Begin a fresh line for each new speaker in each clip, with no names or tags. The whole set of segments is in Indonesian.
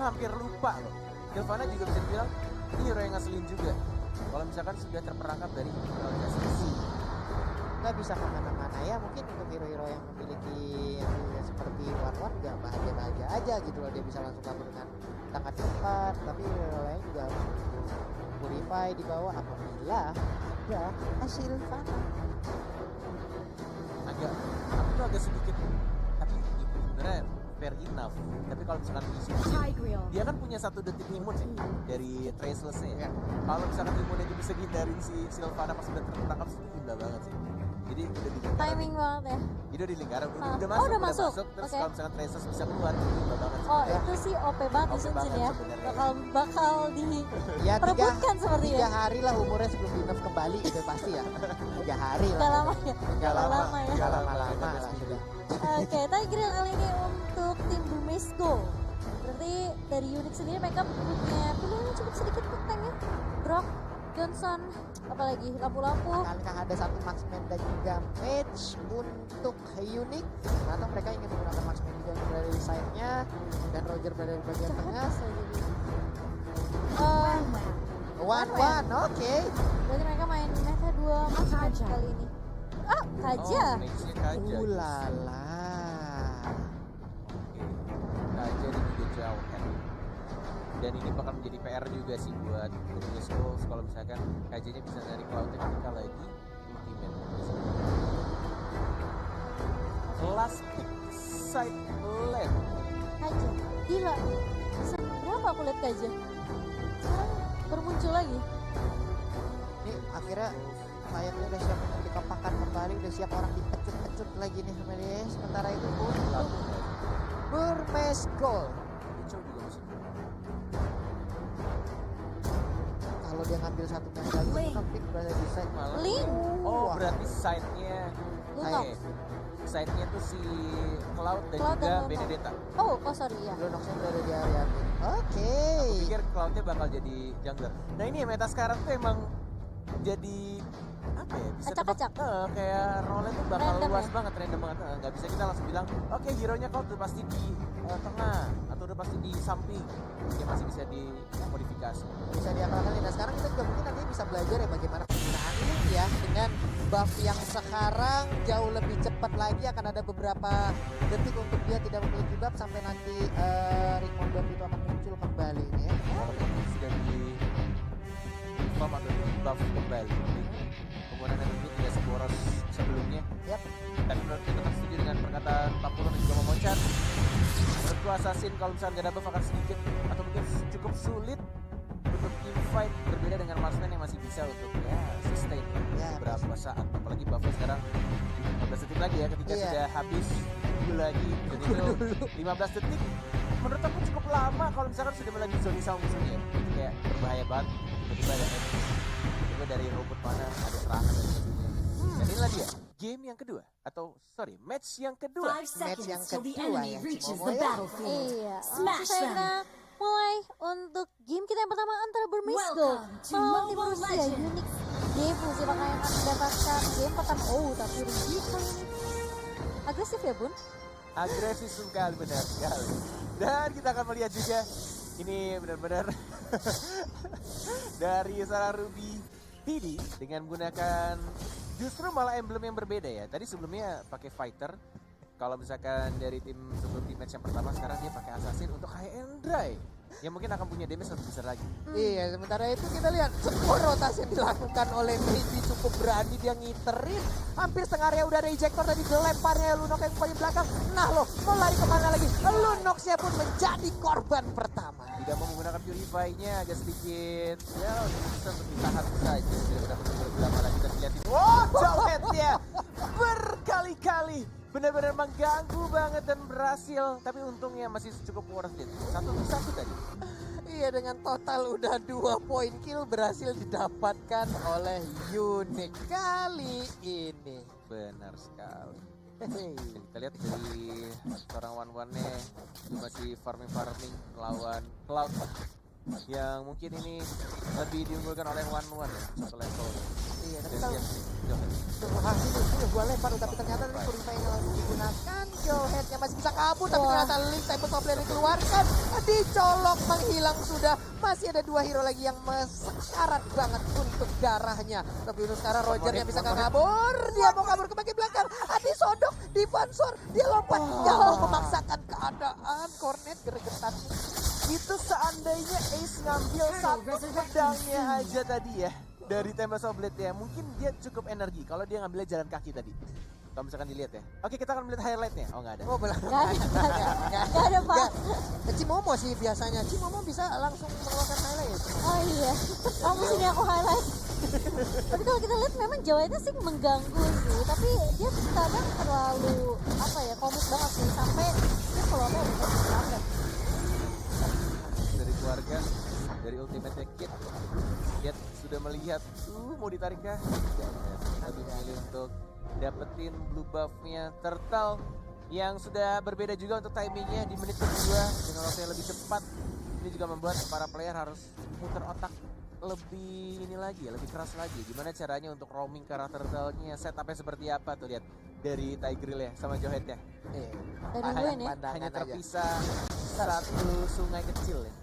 hampir lupa loh. Sylvana juga bisa dibilang ini hero yang ngeselin juga. Kalau misalkan sudah terperangkap dari sisi.
Nggak bisa kemana-mana ya, mungkin untuk hero-hero yang memiliki yang seperti One nggak bahagia-bahagia aja gitu loh, dia bisa langsung kabur dengan tangan cepat, tapi hero lain juga harus menunggu Purify di bawah apabila ada hasil Fana.
Aku tuh agak sedikit, tapi sebenarnya fair enough. Tapi kalau misalkan isi dia kan punya 1 detik imun ya dari Traceless-nya ya. Kalau misalkan imunnya itu bisa hindarin si Sylvana pas udah tertangkap itu gila banget sih. Jadi udah di lingkaran.
Timing banget ya.
Jadi udah di lingkaran,
udah masuk.
Terus
Okay.
kalau misalkan Traceless bisa keluar, itu gila banget sih.
Oh itu sih OP banget di
OP
Sunjin
banget
ya.
sebenarnya.
Bakal
Ya
diperebutkan seperti
3
ya.
hari lah umurnya sebelum di nerf kembali gitu pasti ya. 3 hari lah.
Gak lama ya.
Gak lama
ya.
Gak lama-lama lah sudah.
Oke, tapi kali ini untuk tim Burmesco. Berarti dari Unix sendiri mereka punya pilihan yang cukup sedikit peteng ya. Brock, Johnson, apalagi lampu-lampu.
Akankah ada 1 marksman dan juga match untuk Unique? Atau mereka ingin menggunakan marksman juga yang berada di side-nya dan Roger berada di bagian tengah. One, oke.
Berarti mereka main meta 2 marksman kali ini. Ah, Kaja.
Nextnya Kaja.
Ulala.
Kaja dan juga jauh kan. Dan ini bakal menjadi PR juga sih buat Burmesco kalau misalkan Kajanya bisa dari Cloud ketika lagi ultimate. Last pick side lane.
Kaja. Gila. Season berapa aku lihat Kaja? Sekarang bermuncul lagi.
Ini akhirnya sayapnya udah siap untuk dikepakan kembali, udah siap orang dipecut-pecut lagi nih sama dia. Sementara itu untuk Burmesco.
Kacau juga masih.
Kalau dia ngambil 1 match lagi, itu pick berada di side.
Link.
Oh,
Wah.
berarti side-nya
Lunox.
Side-nya tuh si Cloud dan
Cloud
juga
dan Lunox.
Benedetta.
Oh sorry ya.
Lunoxnya berada di area mid. Oke.
Aku pikir Cloud-nya bakal jadi jungler. Nah ini ya meta sekarang tuh emang jadi apa ya, bisa
Acak-acak.
kayak role-nya tuh bakal
Random
luas
ya?
banget, random banget. Nggak bisa kita langsung bilang oke hero-nya Cloud udah pasti di tengah atau udah pasti di samping. Dia masih bisa dimodifikasi.
Bisa diakalkan. Nah sekarang kita juga mungkin nanti bisa belajar ya bagaimana penggunaan ini ya dengan buff yang sekarang jauh lebih cepat lagi, akan ada beberapa detik untuk dia tidak memiliki buff sampai nanti Ringmon buff itu akan muncul kembali nih ya.
Kalau ini sudah di buff atau di buff kembali. Kemudian itu tidak seboros sebelumnya.
Yap.
Tapi menurut kita tetap setuju dengan perkataan Pak Purun dan juga Momoncan. Menurutku Assassin kalau misalnya gak ada buff akan sedikit atau mungkin cukup sulit untuk team fight, berbeda dengan Marksman yang masih bisa untuk ya sustain
Ya,
beberapa saat. Apalagi buffnya sekarang 15 detik lagi ya ketika
Iya.
sudah habis dulu lagi. Jadi itu 15 detik menurut aku cukup lama kalau misalkan sudah mulai zoni sama musuhnya. Itu kayak berbahaya banget. Tiba-tiba ada tiba dari rumput mana ada serangan dan sebagainya. Dan inilah dia game yang kedua atau sorry match yang kedua.
Match yang kedua ya Cimomo ya.
Iya. Langsung saja kita mulai untuk game kita yang pertama antara Burmesco melawan tim Rusia Unix. Game Rusia bakal yang akan mendapatkan game pertama. Oh tapi Rusia kali ini agresif ya Bun.
Agresif sekali, benar sekali. Dan kita akan melihat juga ini benar-benar dari seorang Ruby PD dengan menggunakan justru malah emblem yang berbeda ya. Tadi sebelumnya pakai fighter. Kalau misalkan dari tim sebelum di match yang pertama, sekarang dia pakai assassin untuk high and dry. Yang mungkin akan punya damage lebih besar lagi.
Iya, sementara itu kita lihat semua rotasi yang dilakukan oleh Midi cukup berani, dia ngiterin hampir setengah area udah ada ejector tadi dilemparnya Lunox yang paling belakang. Nah loh, mau lari kemana lagi? Lunoxnya pun menjadi korban pertama.
Tidak mau menggunakan purify-nya agak sedikit ya bisa untuk ditahan saja. Tidak dapat beberapa lagi kita lihat ini. Oh, coletnya berkali-kali benar-benar mengganggu banget dan berhasil, tapi untungnya masih cukup worth it. 1-1 tadi.
Iya, dengan total udah 2 poin kill berhasil didapatkan oleh Unique kali ini.
Benar sekali. Kita lihat dari seorang one-one-nya masih farming melawan Cloud yang mungkin ini lebih diunggulkan oleh one-one ya, satu level.
Iya, tapi
Dan
kalau
siap nih, Johan.
ini gue lempar tapi ternyata ini Purify yang langsung digunakan. Joe-headnya masih bisa kabur tapi
Wah.
ternyata Link Tempest of Flame dikeluarkan. Dicolok menghilang sudah. Masih ada 2 hero lagi yang sekarat banget untuk darahnya. Tapi untuk sekarang Rogernya bisa kabur. Dia mau kabur ke bagian belakang. Adi sodok di Vansor. Dia lompat. Nggak mau memaksakan keadaan. Cornet gregetan.
Itu seandainya Ace ngambil satu pedangnya aja tadi ya dari Tempest of Blade ya, mungkin dia cukup energi kalau dia ngambilnya jalan kaki tadi. Kalau misalkan dilihat ya. Oke, kita akan melihat highlightnya. Oh, nggak ada.
Oh, belah.
Nggak ada, Pak.
Cimomo sih biasanya. Cimomo bisa langsung mengeluarkan highlight ya.
Oh iya, kamu sini aku highlight. Tapi kalau kita lihat memang Jawa itu sih mengganggu sih, tapi dia kadang terlalu apa ya, komit banget sih sampai dia keluarnya udah sampai.
Dari keluarga, dari Ultimate Kid, Kid sudah melihat, mau ditarik kah? Jangan. Lebih memilih untuk dapetin blue buff-nya Turtle yang sudah berbeda juga untuk timingnya di menit kedua dengan waktu yang lebih cepat. Ini juga membuat para player harus muter otak lebih ini lagi ya, lebih keras lagi. Gimana caranya untuk roaming ke arah Turtle-nya, setupnya seperti apa tuh, lihat dari Tigreal ya sama Johead ya.
Dari gue nih.
Hanya terpisah satu sungai kecil ya.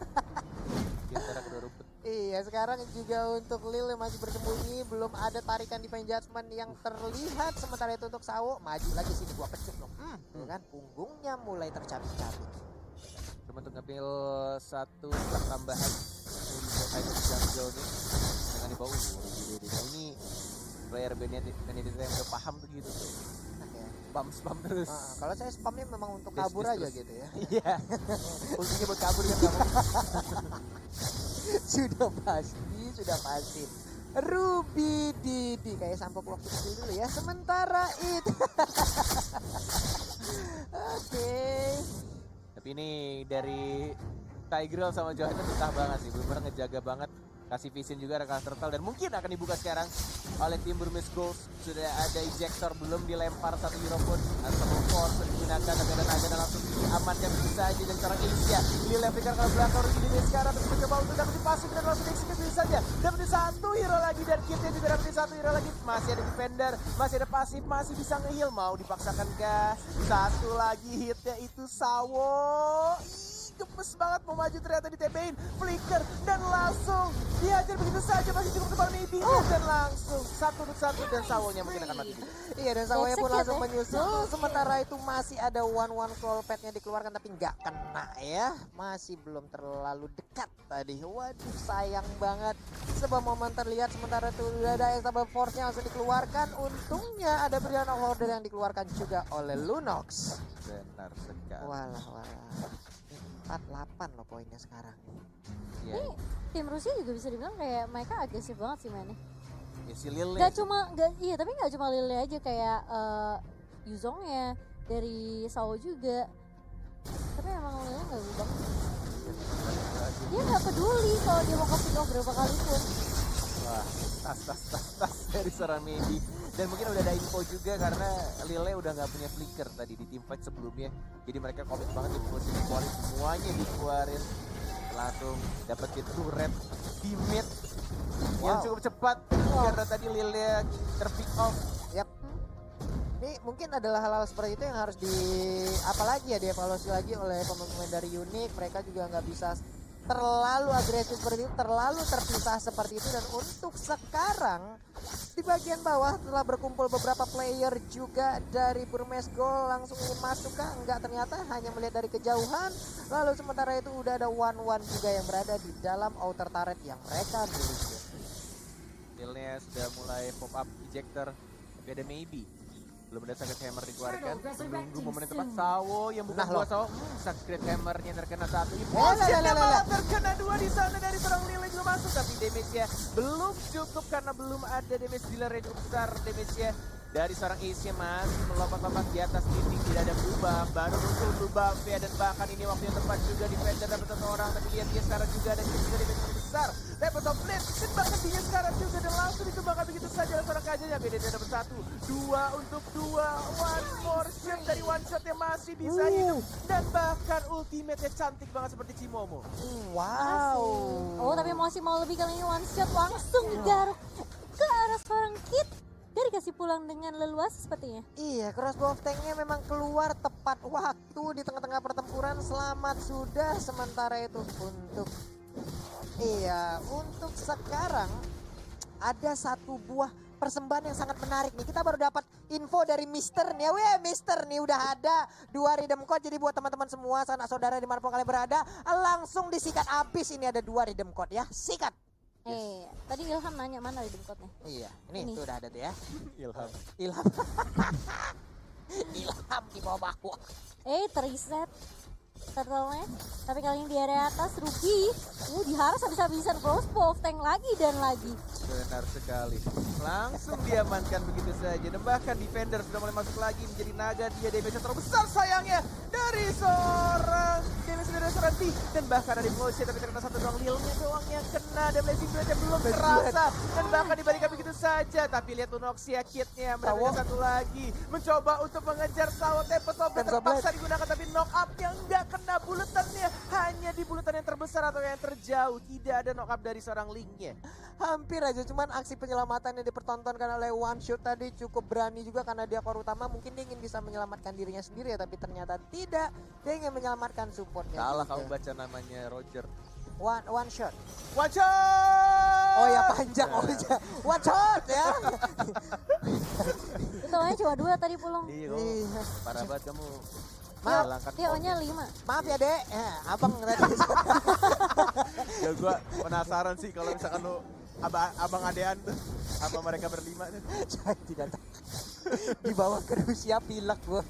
Di antara kedua rumput.
Iya, sekarang juga untuk Lil yang masih bersembunyi, belum ada tarikan Divine Judgment yang terlihat. Sementara itu untuk Sawo, maju lagi sini gua pecut dong. Tuh kan punggungnya mulai tercabik-cabik.
Cuma untuk ngambil satu step tambahan dari jungle nih dengan di bawah. Ini player Benedetta yang udah paham tuh gitu tuh. Spam terus.
Kalau saya spamnya memang untuk
Des,
kabur
des
aja
terus.
gitu ya.
Iya. Fungsinya buat kabur kan kamu.
Sudah pasti. Ruby Didi kayak sampo waktu kecil dulu ya. Sementara itu. Oke.
Tapi ini dari Tigreal sama Johan itu betah banget sih. Bener-bener ngejaga banget. Kasih vision juga ada Turtle dan mungkin akan dibuka sekarang oleh tim Burmese Ghost. Sudah ada ejector, belum dilempar satu hero pun atau force digunakan, tapi ada naga dan langsung diamankan begitu saja. Dan sekarang Ilisia Lil flicker kalau belakang Ruby Didi sekarang terus mencoba untuk dapetin pasif dan langsung execute begitu saja. Dapetin satu hero lagi dan kitnya juga dapetin satu hero lagi. Masih ada defender, masih ada pasif, masih bisa nge-heal. Mau dipaksakan kah? Satu lagi hitnya itu Sawo. Gemes banget mau maju, ternyata ditebein flicker dan langsung dihajar begitu saja, masih cukup tebal maybe dan langsung satu untuk satu dan Sawonya mungkin akan mati juga.
Iya, dan Sawonya pun
Execute,
langsung
ya.
menyusul. Sementara itu masih ada one call pad-nya dikeluarkan tapi nggak kena ya. Masih belum terlalu dekat tadi. Waduh, sayang banget. Sebuah momen terlihat sementara itu udah ada Extable Force-nya langsung dikeluarkan. Untungnya ada Brilliant Order yang dikeluarkan juga oleh Lunox.
Benar sekali.
Walah. 48 loh poinnya sekarang.
Ya,
Ini tim Rusia juga bisa dibilang kayak mereka agresif banget sih mainnya.
ya si Lil
Gak cuma, tapi gak cuma Lily aja, kayak Yuzongnya, dari Sao juga. Tapi emang Lily gak berubah. Dia gak peduli kalau dia mau ke-pick off berapa kali pun.
wah, tas dari seorang Medi. Dan mungkin udah ada info juga karena Lile udah nggak punya flicker tadi di teamfight sebelumnya. Jadi mereka komit banget di posisi kuarin, semuanya dikeluarin. Langsung dapetin turret di mid yang cukup cepat karena tadi Lile terpick off.
Yap. Ini mungkin adalah hal-hal seperti itu yang harus apalagi ya dievaluasi lagi oleh pemain-pemain dari Unique. Mereka juga nggak bisa terlalu agresif seperti itu, terlalu terpisah seperti itu. Dan untuk sekarang di bagian bawah telah berkumpul beberapa player juga dari Burmese Gold. Langsung ingin masuk kah? Enggak, ternyata hanya melihat dari kejauhan. Lalu sementara itu udah ada one juga yang berada di dalam outer turret yang mereka miliki.
Lilnya sudah mulai pop up ejector, tapi ada maybe. Belum ada Sacred Hammer dikeluarkan. Menunggu momen yang tepat. Sawo yang bukan dua Sawo. Sacred Hammernya terkena satu. Emotionnya malah terkena dua di sana dari seorang Lily juga masuk. Tapi damage-nya belum cukup karena belum ada damage dealer yang cukup besar. Damage-nya dari seorang Ace masih melompat-lompat di atas dinding. Tidak ada berubah. Baru muncul berubah. Dan bahkan ini waktu yang tepat juga defender dapat satu orang. Tapi lihat dia sekarang juga ada juga damage yang besar. Tempest of Blade dan bahkan dia sekarang juga dan langsung ditumbangkan begitu saja oleh seorang kajanya. Beda dapat satu, dua untuk dua, one more shot dari one shot yang masih bisa hidup dan bahkan ultimate-nya cantik banget seperti Cimomo.
Wow.
Oh, tapi masih mau lebih kali ini one shot langsung garuk ke arah seorang Kid. Dia dikasih pulang dengan leluasa sepertinya.
Iya, crossbow of tanknya memang keluar tepat waktu di tengah-tengah pertempuran. Selamat sudah sementara itu untuk sekarang ada satu buah persembahan yang sangat menarik nih. Kita baru dapat info dari Mister nih. Mister nih udah ada 2 redeem code. Jadi buat teman-teman semua, sanak saudara dimanapun kalian berada, langsung disikat abis. Ini ada 2 redeem code ya, sikat.
Tadi Ilham nanya mana redeem code-nya?
Iya, ini tuh udah ada tuh ya.
Ilham.
Ilham di bawah.
Terreset turtle-nya. Tapi kali ini di area atas Ruby diharas habis-habisan crossbow of tank lagi dan lagi.
Benar sekali. Langsung diamankan begitu saja. Dan bahkan defender sudah mulai masuk lagi menjadi naga. Dia damage terbesar sayangnya dari seorang B. Dan bahkan ada Motion tapi terkena satu doang. Lilnya doang yang kena. Dan Blazing Blade yang belum terasa. Dan bahkan dibalikan begitu saja. Tapi lihat Lunoxia kitnya. Mendapatkan satu lagi. Mencoba untuk mengejar Sawo. Tempo Sobret terpaksa digunakan. Tapi knock up yang nggak kena buletannya. Hanya di buletan yang terbesar atau yang terjauh. Tidak ada knock up dari seorang Linknya.
Hampir aja, cuman aksi penyelamatan yang dipertontonkan oleh One Shot tadi cukup berani juga karena dia core utama. Mungkin dia ingin bisa menyelamatkan dirinya sendiri ya, tapi ternyata tidak. Dia ingin menyelamatkan supportnya.
Salah
juga.
kamu baca namanya Roger.
One Shot.
One shot!
Oh ya panjang, One Shot ya.
Itu namanya cuma 2 tadi pulang.
Iya, parah banget kamu.
Maaf,
Dia O-nya 5.
maaf ya Dek, abang tadi.
Ya gua penasaran sih kalau misalkan lu abang adean tuh apa mereka berlima tuh.
Tidak tahu. Di bawah ke Rusia pilek gua.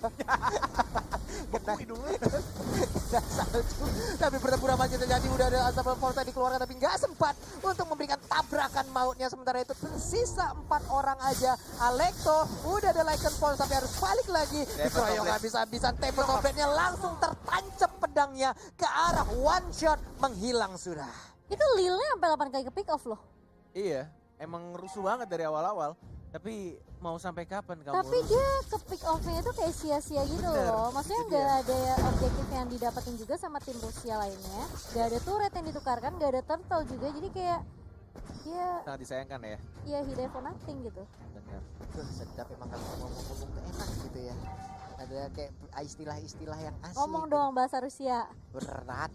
Kena
hidungnya.
Tapi pertempuran masih terjadi, udah ada Asap Forza dikeluarkan tapi nggak sempat untuk memberikan tabrakan mautnya. Sementara itu tersisa 4 orang aja. Alekto udah ada Lycan Pulse tapi harus balik lagi. Dikeroyok habis-habisan. Tempo Sobretnya langsung tertancap pedangnya ke arah One Shot, menghilang sudah.
Itu Lilnya sampai 8 kali ke pick off loh.
Iya, emang rusuh banget dari awal-awal. Tapi mau sampai kapan kamu?
Tapi dia ke pick off-nya itu kayak sia-sia gitu loh. Maksudnya
itu
nggak ada objektif yang didapetin juga sama tim Rusia lainnya. Nggak ada turret yang ditukarkan, nggak ada turtle juga. Jadi kayak dia
sangat disayangkan ya.
ya he for nothing gitu.
Benar.
Sedap emang kalau ngomong-ngomong tuh enak gitu ya. Ada kayak istilah-istilah yang asik.
Ngomong dong bahasa Rusia.
Berat.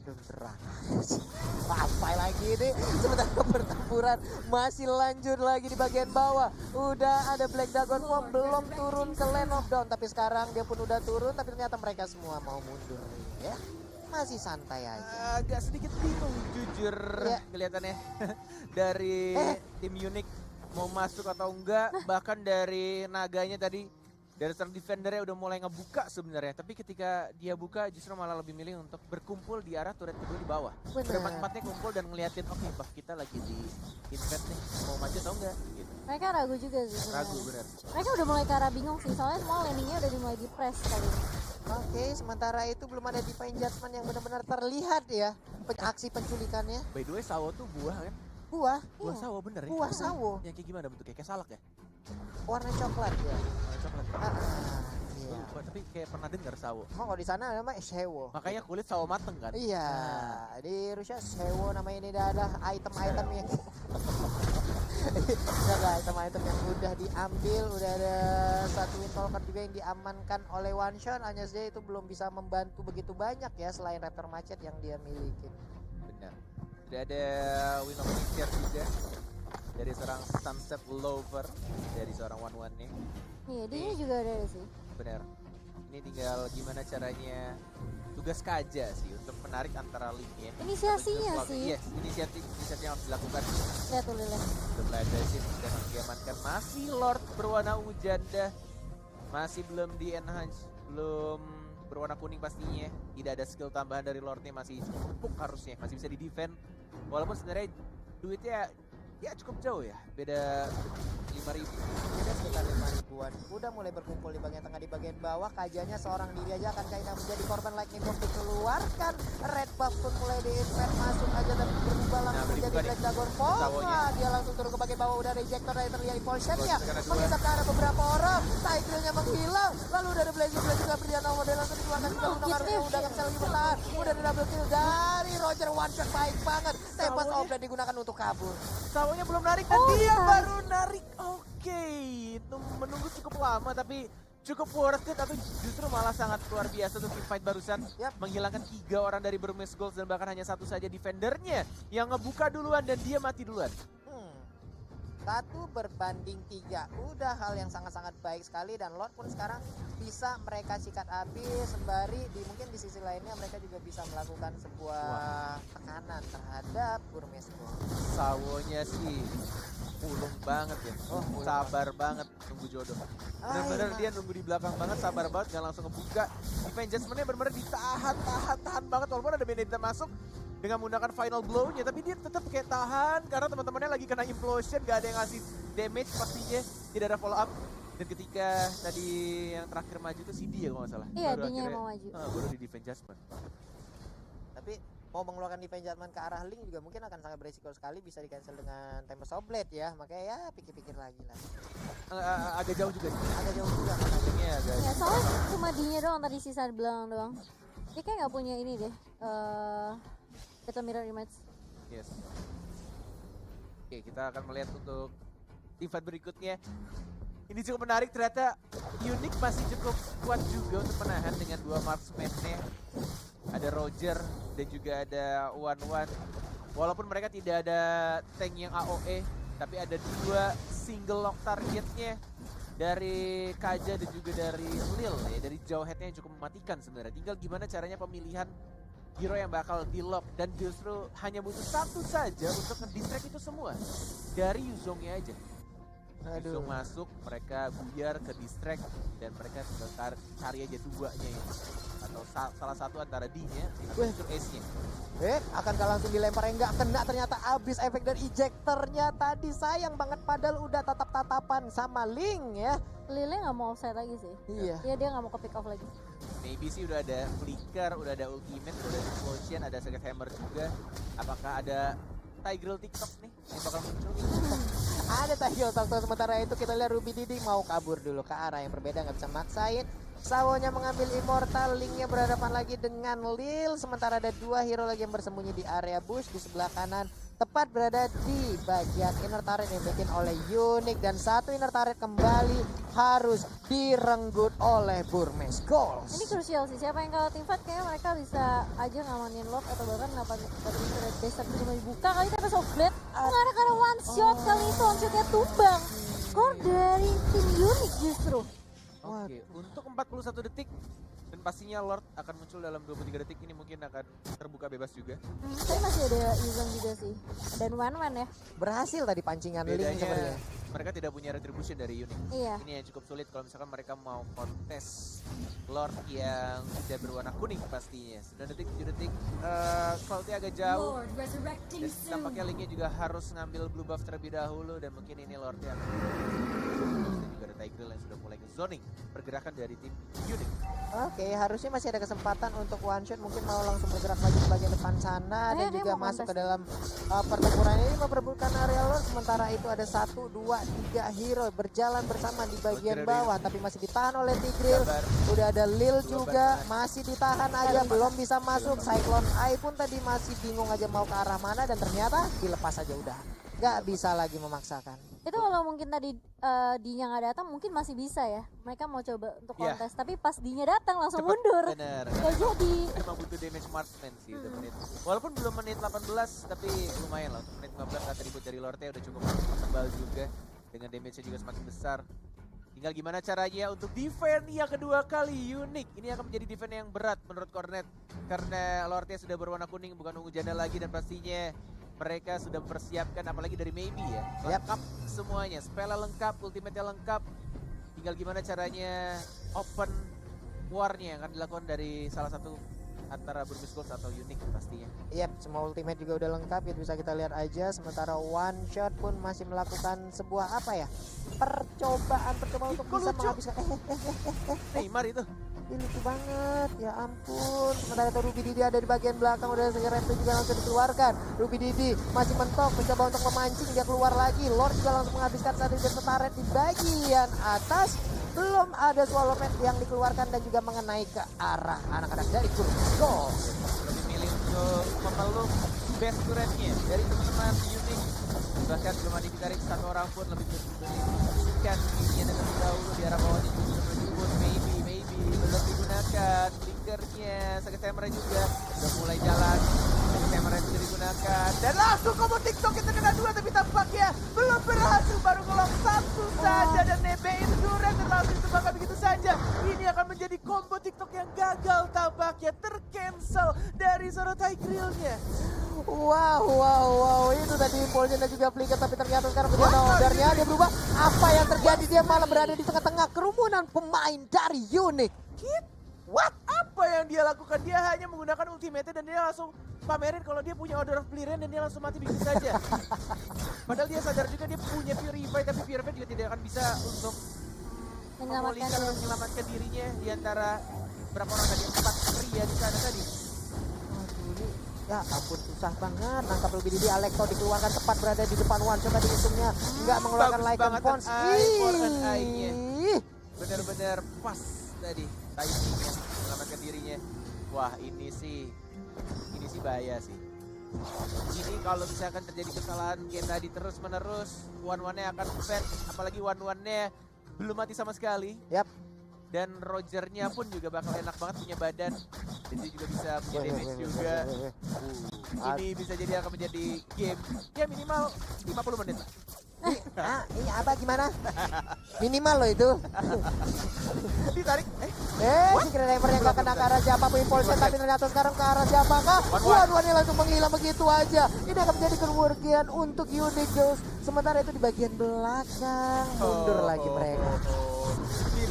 Apa lagi ini? Sementara pertempuran masih lanjut lagi di bagian bawah. Udah ada Black Dragon Form belum turun ke Land of Dawn. Tapi sekarang dia pun udah turun. Tapi ternyata mereka semua mau mundur ya. Masih santai aja.
Agak sedikit bingung jujur kelihatannya dari tim Unik mau masuk atau enggak. Bahkan dari naganya tadi. Dari seorang defendernya udah mulai ngebuka sebenarnya, tapi ketika dia buka justru malah lebih milih untuk berkumpul di arah turret kedua di bawah. Berempat-empatnya kumpul dan ngeliatin, oke, bah kita lagi di invest nih, mau maju atau enggak? Gitu.
Mereka ragu juga sih sebenarnya.
Ragu bener.
Mereka udah mulai ke arah bingung sih, soalnya semua landingnya udah dimulai di press kali ini.
Oke, sementara itu belum ada Divine Judgment yang benar-benar terlihat ya aksi penculikannya.
By the way, sawo tuh buah kan?
Buah
Sawo bener ya?
Buah sawo.
Yang kayak gimana bentuknya? Kayak salak ya?
Warna coklat ya.
Coklat.
Iya.
Tapi kayak pernah dengar sawo.
Emang kalau di sana namanya sewo.
Makanya kulit sawo mateng kan?
Iya, di Rusia sewo namanya. Ini ada item-item yang ada item-item yang udah diambil, udah ada satu Windtalker juga yang diamankan oleh One Shot. Hanya saja itu belum bisa membantu begitu banyak ya selain Raptor Macet yang dia miliki.
Benar. Sudah ada Win of Nature juga dari seorang Sunset Lover, dari seorang One nih.
Iya, dia juga ada sih.
Benar. Ini tinggal gimana caranya tugas Kaja sih untuk menarik antara link ya.
Inisiasinya sih.
Yes, inisiatif yang harus dilakukan.
Lihat tuh Lilnya.
Sudah mulai ada shift dan harus diamankan. Masih Lord berwarna ungu janda. Masih belum di enhance, belum berwarna kuning pastinya. Tidak ada skill tambahan dari Lordnya, masih cukup empuk harusnya, masih bisa di defend. Walaupun sebenarnya duitnya ya cukup jauh ya, beda 5.000.
Beda sekitar 5.000-an. Udah mulai berkumpul di bagian tengah, di bagian bawah. Kajanya seorang diri aja akan kayaknya menjadi korban Lightning Bolt dikeluarkan. Red buff pun mulai di-invert masuk aja dan berubah langsung menjadi Black Dragon Form. Dia langsung turun ke bagian bawah, udah ada ejector dari terlihat Impulsion-nya. Menghisap ke arah beberapa orang. Cycle-nya menghilang. Lalu udah ada Blazing Blade juga berdiri nomor dan langsung dikeluarkan juga. Udah gak bisa lagi bertahan. Udah ada double kill dari Roger one shot baik banget. Tempest
Sawonya-
Oblet digunakan untuk kabur.
Sawonya belum narik dan dia
narik.
baru narik. Oke, itu menunggu cukup lama tapi cukup worth it atau justru malah sangat luar biasa untuk team fight barusan.
Yap.
Menghilangkan 3 orang dari Burmese Gold dan bahkan hanya satu saja defendernya yang ngebuka duluan dan dia mati duluan.
1-3 udah hal yang sangat-sangat baik sekali dan Lord pun sekarang bisa mereka sikat habis sembari mungkin di sisi lainnya mereka juga bisa melakukan sebuah tekanan terhadap Burmese Gold.
Sawonya sih ulung banget ya.
ulung
Sabar banget nunggu jodoh. Bener-bener dia nunggu di belakang banget, sabar banget, gak langsung ngebuka. Defense adjustment-nya bener-bener tahan banget walaupun ada Benedetta masuk dengan menggunakan final blow-nya, tapi dia tetap kayak tahan karena teman-temannya lagi kena implosion, gak ada yang ngasih damage pastinya, tidak ada follow up. Dan ketika tadi yang terakhir maju itu si dia kalau nggak salah.
Iya,
Baru
Dinya yang
akhirnya-
mau maju.
baru di defense adjustment.
Tapi mau mengeluarkan defense judgment ke arah Link juga mungkin akan sangat beresiko sekali, bisa di cancel dengan Tempest Oblet ya, makanya ya pikir-pikir lagi lah.
Agak jauh juga sih.
Agak jauh juga kan.
Timingnya agak
Ya soalnya cuma Dinya doang tadi sisa bilang doang. Dia kayak nggak punya ini deh. Battle Mirror Image.
Yes. Oke, kita akan melihat untuk event berikutnya. Ini cukup menarik, ternyata Unique masih cukup kuat juga untuk menahan dengan 2 marksman-nya. Ada Roger dan juga ada One. Walaupun mereka tidak ada tank yang AOE, tapi ada 2 single lock targetnya dari Kaja dan juga dari Lil ya, dari jauh headnya yang cukup mematikan sebenarnya. Tinggal gimana caranya pemilihan hero yang bakal di lock dan justru hanya butuh satu saja untuk nge-distract itu semua dari Yuzongnya aja. Yuzong masuk, mereka buyar ke distract dan mereka tinggal cari aja duanya ini atau salah satu antara D-nya atau Ace-nya.
Akankah langsung dilempar enggak kena, ternyata abis efek dari ejectornya tadi, sayang banget padahal udah tatap-tatapan sama Link ya.
Lile nggak mau offside lagi sih.
Iya.
Iya, dia nggak mau ke pick off lagi.
Maybe sih udah ada flicker, udah ada ultimate, udah ada explosion, ada second hammer juga. Apakah ada Tigreal TikTok nih yang bakal muncul?
Ada Tahyul Tokto, sementara itu kita lihat Ruby Didi mau kabur dulu ke arah yang berbeda, nggak bisa maksain. Sawonya mengambil Immortal, Linknya berhadapan lagi dengan Lil, sementara ada 2 hero lagi yang bersembunyi di area bush di sebelah kanan, tepat berada di bagian inner turret yang dibikin oleh Unique, dan 1 inner turret kembali harus direnggut oleh Burmese Gold.
Ini krusial sih. Siapa yang kalah tim fight kayaknya mereka bisa aja ngamanin lock atau bahkan dapat turret base tapi cuma dibuka kali Tempest Oblet. Mengarah karena one shot kali itu one shotnya tumbang. Skor dari tim Unique justru.
Oke, untuk 41 detik dan pastinya Lord akan muncul dalam 23 detik ini mungkin akan terbuka bebas juga.
Tapi masih ada Yuzong juga sih. Dan One ya.
Berhasil tadi pancingan Link
Bedanya
sebenarnya.
mereka tidak punya retribution dari Unique.
Iya.
Ini yang cukup sulit kalau misalkan mereka mau kontes Lord yang tidak berwarna kuning pastinya. 9 detik, 7 detik, Cloud-nya agak jauh.
Lord resurrecting
Dan
soon.
tampaknya Linknya juga harus ngambil blue buff terlebih dahulu dan mungkin ini Lord-nya akan dan juga ada Tigreal yang sudah mulai nge-zoning pergerakan dari tim Unique.
Oke, harusnya masih ada kesempatan untuk one shot, mungkin mau langsung bergerak maju ke bagian depan sana dan
Dia
juga
mau
masuk
kontes.
ke dalam pertempuran ini memperebutkan area Lord. Sementara itu ada 1, 2, 3 hero berjalan bersama di bagian
Roger,
bawah, tapi masih ditahan oleh Tigreal.
Sabar.
Udah ada Lil
Dua
juga,
baris.
masih ditahan aja, belum bisa masuk. Cyclone Eye pun tadi masih bingung aja mau ke arah mana dan ternyata dilepas aja udah. Nggak bisa lagi memaksakan.
Itu kalau mungkin tadi Dinya nggak datang mungkin masih bisa ya. Mereka mau coba untuk
Iya.
kontes. Tapi pas Dinya datang langsung
Cepet,
mundur.
bener.
Gak jadi.
Memang butuh damage marksman sih udah menit. Walaupun belum menit 18 tapi lumayan lah untuk menit 15 atribut dari Lorde udah cukup tebal juga dengan damage-nya juga semakin besar. Tinggal gimana caranya untuk defend yang kedua kali Unique. Ini akan menjadi defend yang berat menurut Cornet karena Lorde sudah berwarna kuning bukan ungu janda lagi dan pastinya mereka sudah mempersiapkan apalagi dari Maybe ya. Lengkap semuanya, spellnya lengkap, ultimate-nya lengkap. Tinggal gimana caranya open war-nya yang akan dilakukan dari salah satu antara Burmese Gold atau Unique pastinya.
Yap, semua ultimate juga udah lengkap ya, bisa kita lihat aja. Sementara one shot pun masih melakukan sebuah apa ya, percobaan untuk
Kok
bisa
lucu?
menghabiskan.
Neymar itu.
Ini lucu banget, ya ampun. Sementara itu Ruby Didi ada di bagian belakang, udah Rampe juga langsung dikeluarkan. Ruby Didi masih mentok, mencoba untuk memancing, dia keluar lagi. Lord juga langsung menghabiskan satu jet turret di bagian atas. Belum ada swallow mat yang dikeluarkan dan juga mengenai ke arah anak-anak dari Burmese Gold.
Lebih milih untuk memeluk best turretnya dari teman-teman Unix. Bahkan belum ada ditarik satu orang pun lebih membersihkan ini terlebih dahulu di arah bawahnya juga sudah menuju bot. Maybe belum digunakan blinkernya. Sakit Samurai juga udah mulai jalan. Sakit Samurai sudah digunakan dan langsung combo TikTok kita kena dua, tapi tampaknya belum berhasil, baru golong satu saja dan nebein turret dan langsung terbakar begitu saja. Ini akan menjadi combo TikTok yang gagal, tampaknya tercancel dari Sorot High Grill-nya.
Wow, itu tadi impulsnya dan juga flicker, tapi ternyata sekarang menjadi ordernya dia berubah. Apa yang terjadi, dia malah berada di tengah-tengah kerumunan pemain dari Unix.
What? Apa yang dia lakukan? Dia hanya menggunakan ultimate dan dia langsung pamerin kalau dia punya Order of Clearance dan dia langsung mati begitu saja. Padahal dia sadar juga dia punya Purify, tapi Purify juga tidak akan bisa untuk menyelamatkan dirinya di antara berapa orang tadi, 4 pria di sana tadi.
Ya ampun, susah banget nangkap lebih dini. Alekto dikeluarkan tepat berada di depan one shot tadi, untungnya nggak mengeluarkan Lycan Pons.
Bener-bener pas tadi timingnya menyelamatkan dirinya. Wah ini sih bahaya sih. Ini kalau misalkan terjadi kesalahan kayak tadi terus menerus, one-one-nya akan fed, apalagi one-one-nya belum mati sama sekali.
Yap.
Dan Rogernya pun juga bakal enak banget punya badan. Dan dia juga bisa punya damage juga. Ini bisa jadi akan menjadi game ya minimal 50 menit lah.
Ini apa gimana? Minimal loh itu.
Ditarik.
Si Kramer yang gak kena ke arah siapapun impulsnya, tapi ternyata sekarang ke arah siapakah? One-one-nya langsung menghilang begitu aja. Ini akan menjadi kerugian untuk Unix Girls. Sementara itu di bagian belakang mundur lagi mereka.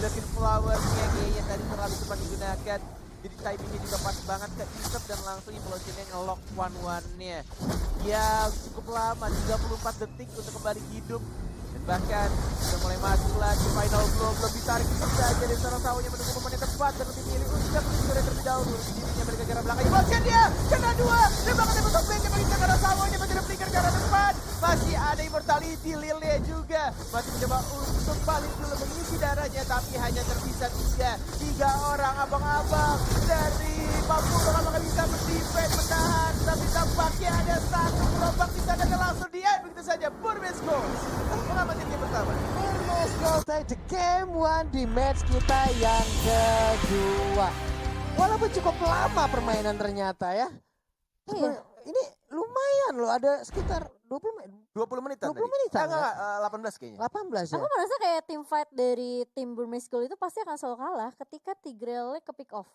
Lekin flowernya kayaknya tadi terlalu cepat digunakan. Jadi timingnya juga pas banget ke Isep dan langsung implosionnya ngelock one-one-nya. Ya cukup lama, 34 detik untuk kembali hidup. Dan bahkan sudah mulai maju lagi, final blow belum ditarik saja dari seorang sawahnya menunggu momen yang tepat dan lebih milih untuk mencuri terlebih dahulu. Dirinya balik ke arah belakang, implosion dia kena dua. Dan bahkan dia besok backnya bagi ke arah sawahnya, masih ada flicker ke arah depan. Masih ada immortality Lilnya juga. Masih mencoba untuk paling dulu mengisi darahnya, tapi hanya tersisa tiga orang abang-abang dari Papua bakal bisa berdefend menahan, tapi tampaknya ada satu gelombang di sana dan langsung dia begitu saja. Burmese Goals mengamati game pertama.
Burmese Goals the game 1 di match kita yang kedua. Walaupun cukup lama permainan ternyata ya. Ini lumayan loh, ada sekitar
20 menitan
20 menitan.
Enggak, 18 kayaknya.
18 ya.
Aku merasa kayak tim fight dari tim Burmese School itu pasti akan selalu kalah ketika Tigreal ke pick off.